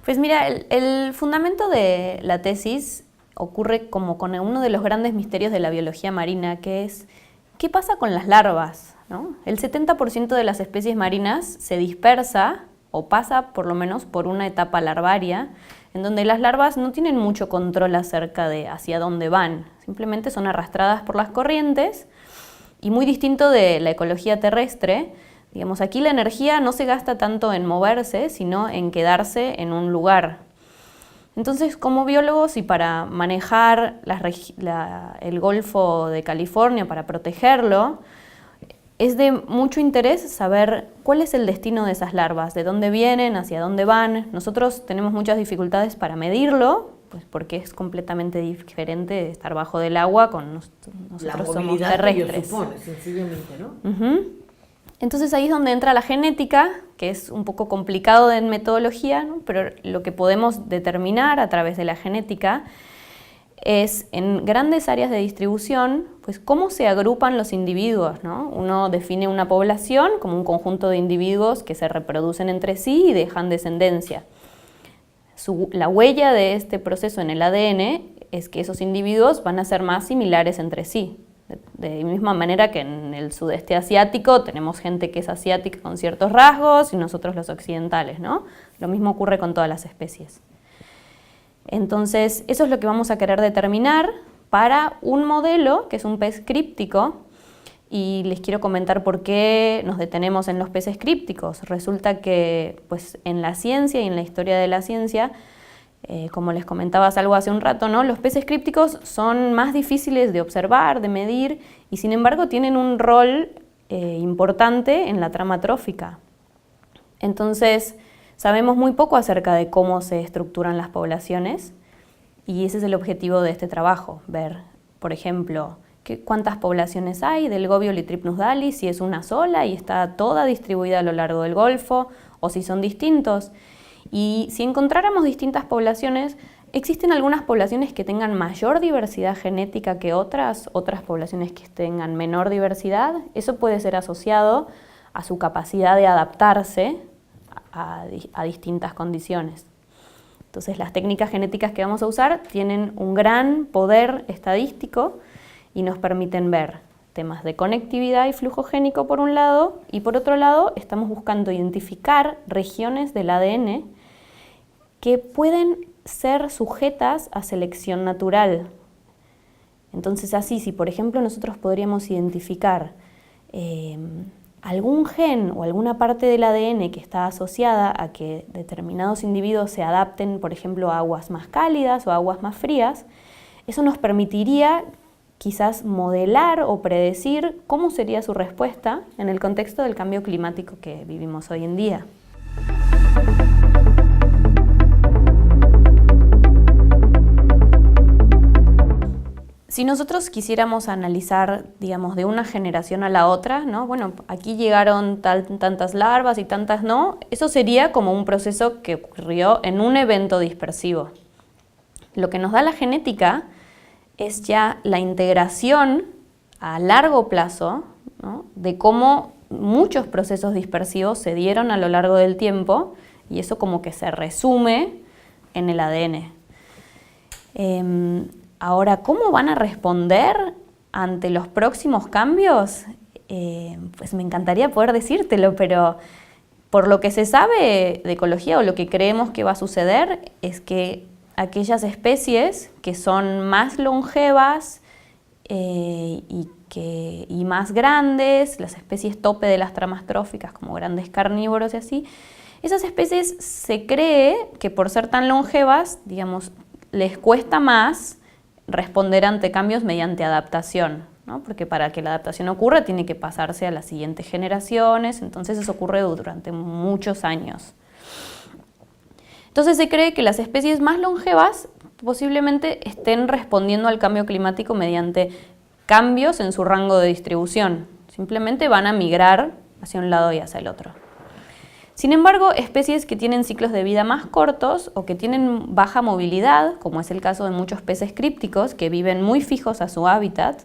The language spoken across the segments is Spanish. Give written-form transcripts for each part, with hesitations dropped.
Pues mira, el fundamento de la tesis ocurre como con uno de los grandes misterios de la biología marina, que es ¿qué pasa con las larvas? ¿No? El 70% de las especies marinas se dispersa o pasa por lo menos por una etapa larvaria, en donde las larvas no tienen mucho control acerca de hacia dónde van, simplemente son arrastradas por las corrientes y muy distinto de la ecología terrestre. Digamos, aquí la energía no se gasta tanto en moverse, sino en quedarse en un lugar. Entonces, como biólogos y para manejar el Golfo de California, para protegerlo, es de mucho interés saber cuál es el destino de esas larvas, de dónde vienen, hacia dónde van. Nosotros tenemos muchas dificultades para medirlo, pues porque es completamente diferente de estar bajo del agua con nosotros somos terrestres. Supone, sencillamente, ¿no? Entonces ahí es donde entra la genética, que es un poco complicado en metodología, ¿no? Pero lo que podemos determinar a través de la genética es en grandes áreas de distribución, pues cómo se agrupan los individuos, ¿no? Uno define una población como un conjunto de individuos que se reproducen entre sí y dejan descendencia. La huella de este proceso en el ADN es que esos individuos van a ser más similares entre sí. De misma manera que en el sudeste asiático tenemos gente que es asiática con ciertos rasgos y nosotros los occidentales, ¿no? Lo mismo ocurre con todas las especies. Entonces, eso es lo que vamos a querer determinar para un modelo, que es un pez críptico, y les quiero comentar por qué nos detenemos en los peces crípticos. Resulta que pues, en la ciencia y en la historia de la ciencia, como les comentaba algo hace un rato, ¿no? Los peces crípticos son más difíciles de observar, de medir, y sin embargo tienen un rol importante en la trama trófica. Entonces, sabemos muy poco acerca de cómo se estructuran las poblaciones, y ese es el objetivo de este trabajo, ver, por ejemplo, cuántas poblaciones hay del Gobio Lithripnus dalis, si es una sola y está toda distribuida a lo largo del Golfo, o si son distintos. Y si encontráramos distintas poblaciones, existen algunas poblaciones que tengan mayor diversidad genética que otras poblaciones que tengan menor diversidad. Eso puede ser asociado a su capacidad de adaptarse a distintas condiciones. Entonces, las técnicas genéticas que vamos a usar tienen un gran poder estadístico y nos permiten ver temas de conectividad y flujo génico por un lado, y por otro lado estamos buscando identificar regiones del ADN que pueden ser sujetas a selección natural. Entonces así, si por ejemplo nosotros podríamos identificar algún gen o alguna parte del ADN que está asociada a que determinados individuos se adapten, por ejemplo, a aguas más cálidas o a aguas más frías, eso nos permitiría quizás modelar o predecir cómo sería su respuesta en el contexto del cambio climático que vivimos hoy en día. Si nosotros quisiéramos analizar, digamos, de una generación a la otra, ¿no? Bueno, aquí llegaron tantas larvas y tantas no, eso sería como un proceso que ocurrió en un evento dispersivo. Lo que nos da la genética es ya la integración a largo plazo, ¿no? De cómo muchos procesos dispersivos se dieron a lo largo del tiempo, y eso como que se resume en el ADN. Ahora, ¿cómo van a responder ante los próximos cambios? Pues me encantaría poder decírtelo, pero por lo que se sabe de ecología o lo que creemos que va a suceder es que aquellas especies que son más longevas y más grandes, las especies tope de las tramas tróficas como grandes carnívoros y así, esas especies se cree que por ser tan longevas, digamos, les cuesta más responder ante cambios mediante adaptación, ¿no? Porque para que la adaptación ocurra tiene que pasarse a las siguientes generaciones, entonces eso ocurre durante muchos años. Entonces se cree que las especies más longevas posiblemente estén respondiendo al cambio climático mediante cambios en su rango de distribución. Simplemente van a migrar hacia un lado y hacia el otro. Sin embargo, especies que tienen ciclos de vida más cortos o que tienen baja movilidad, como es el caso de muchos peces crípticos que viven muy fijos a su hábitat,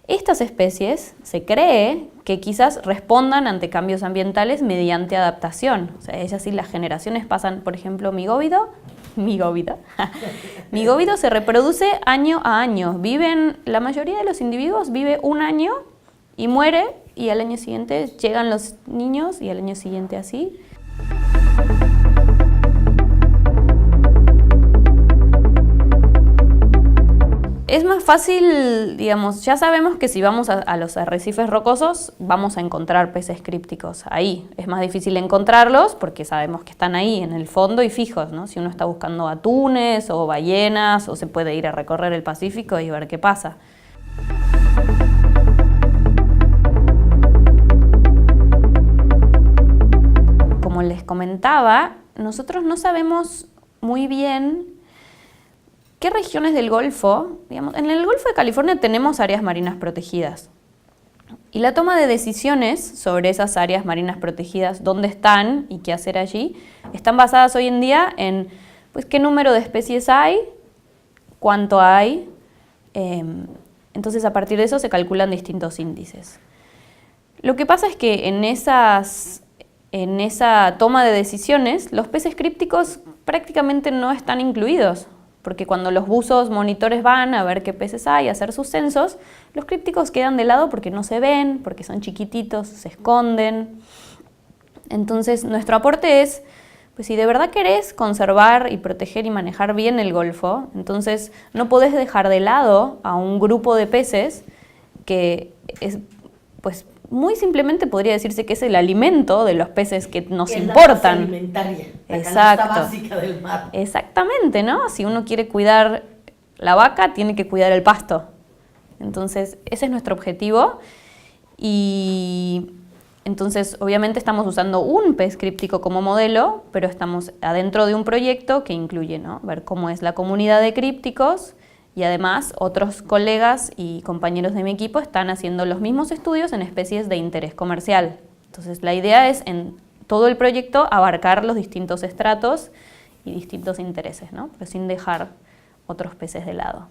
Estas especies se cree que quizás respondan ante cambios ambientales mediante adaptación. O sea, es así, las generaciones pasan, por ejemplo, mi góvido se reproduce año a año. La mayoría de los individuos vive un año y muere, y al año siguiente llegan los niños y al año siguiente así. Es más fácil, digamos, ya sabemos que si vamos a los arrecifes rocosos vamos a encontrar peces crípticos ahí. Es más difícil encontrarlos porque sabemos que están ahí en el fondo y fijos, ¿no? Si uno está buscando atunes o ballenas, o se puede ir a recorrer el Pacífico y ver qué pasa. Como les comentaba, nosotros no sabemos muy bien ¿qué regiones del Golfo? Digamos, en el Golfo de California tenemos áreas marinas protegidas. Y la toma de decisiones sobre esas áreas marinas protegidas, dónde están y qué hacer allí, están basadas hoy en día en pues, qué número de especies hay, cuánto hay. Entonces, a partir de eso se calculan distintos índices. Lo que pasa es que en esa toma de decisiones, los peces crípticos prácticamente no están incluidos. Porque cuando los buzos monitores van a ver qué peces hay, a hacer sus censos, los crípticos quedan de lado porque no se ven, porque son chiquititos, se esconden. Entonces, nuestro aporte es, pues si de verdad querés conservar y proteger y manejar bien el Golfo, entonces no podés dejar de lado a un grupo de peces que es, pues muy simplemente podría decirse que es el alimento de los peces que nos importan. La base alimentaria, la canasta básica del mar. Exactamente, ¿no? Si uno quiere cuidar la vaca, tiene que cuidar el pasto. Entonces, ese es nuestro objetivo. Y entonces, obviamente estamos usando un pez críptico como modelo, pero estamos adentro de un proyecto que incluye, ¿no?, ver cómo es la comunidad de crípticos. Y además, otros colegas y compañeros de mi equipo están haciendo los mismos estudios en especies de interés comercial. Entonces, la idea es, en todo el proyecto, abarcar los distintos estratos y distintos intereses, ¿no?, pero sin dejar otros peces de lado.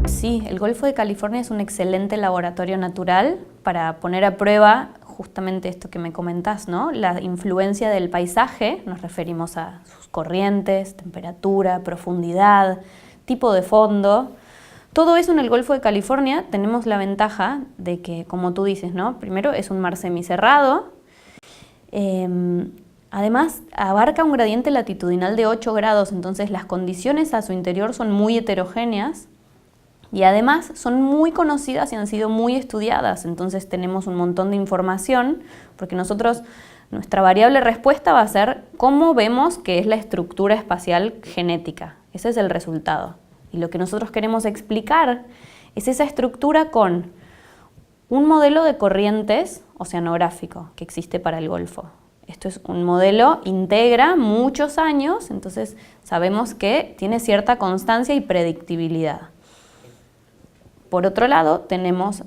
Sí, el Golfo de California es un excelente laboratorio natural para poner a prueba justamente esto que me comentás, ¿no? La influencia del paisaje, nos referimos a sus corrientes, temperatura, profundidad, tipo de fondo. Todo eso en el Golfo de California tenemos la ventaja de que, como tú dices, ¿no?, primero es un mar semicerrado, además abarca un gradiente latitudinal de 8 grados, entonces las condiciones a su interior son muy heterogéneas. Y además son muy conocidas y han sido muy estudiadas, entonces tenemos un montón de información, porque nuestra variable respuesta va a ser cómo vemos que es la estructura espacial genética. Ese es el resultado. Y lo que nosotros queremos explicar es esa estructura con un modelo de corrientes oceanográfico que existe para el Golfo. Esto es un modelo, integra muchos años, entonces sabemos que tiene cierta constancia y predictibilidad. Por otro lado, tenemos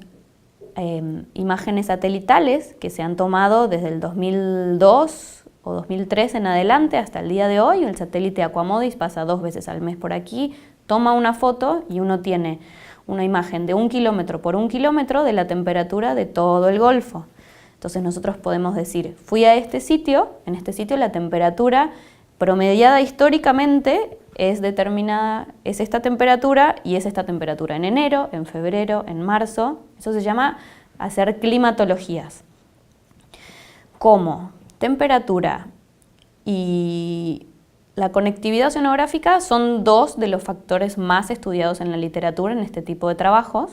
imágenes satelitales que se han tomado desde el 2002 o 2003 en adelante hasta el día de hoy. El satélite Aquamodis pasa 2 veces al mes por aquí, toma una foto y uno tiene una imagen de 1 kilómetro por 1 kilómetro de la temperatura de todo el Golfo. Entonces nosotros podemos decir, fui a este sitio, en este sitio la temperatura promediada históricamente es determinada, es esta temperatura y es esta temperatura en enero, en febrero, en marzo. Eso se llama hacer climatologías. Como temperatura y la conectividad oceanográfica son 2 de los factores más estudiados en la literatura en este tipo de trabajos.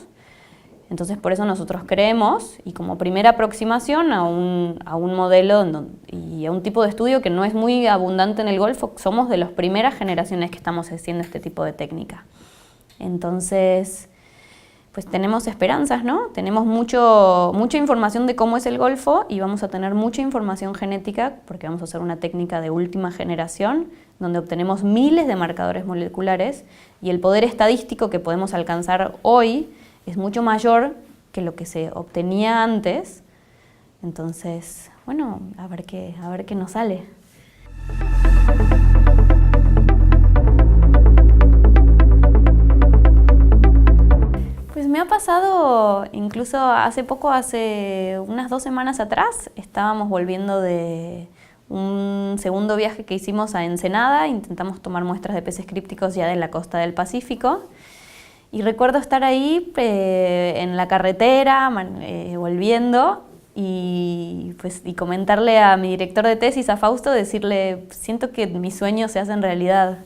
Entonces, por eso nosotros creemos, y como primera aproximación a un modelo y a un tipo de estudio que no es muy abundante en el Golfo, somos de las primeras generaciones que estamos haciendo este tipo de técnica. Entonces, pues tenemos esperanzas, ¿no? Tenemos mucha información de cómo es el Golfo y vamos a tener mucha información genética porque vamos a hacer una técnica de última generación donde obtenemos miles de marcadores moleculares y el poder estadístico que podemos alcanzar hoy es mucho mayor que lo que se obtenía antes. Entonces, bueno, a ver qué nos sale. Pues me ha pasado, incluso hace poco, hace unas 2 semanas atrás, estábamos volviendo de un segundo viaje que hicimos a Ensenada, intentamos tomar muestras de peces crípticos ya de la costa del Pacífico, y recuerdo estar ahí en la carretera, volviendo, y comentarle a mi director de tesis, a Fausto, decirle, siento que mis sueños se hacen realidad,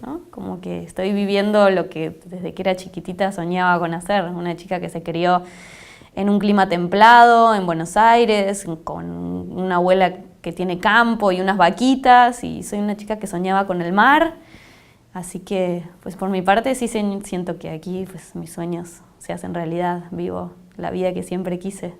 ¿no? Como que estoy viviendo lo que desde que era chiquitita soñaba con hacer. Una chica que se crió en un clima templado, en Buenos Aires, con una abuela que tiene campo y unas vaquitas, y soy una chica que soñaba con el mar. Así que, pues por mi parte sí siento que aquí pues, mis sueños se hacen realidad, vivo la vida que siempre quise.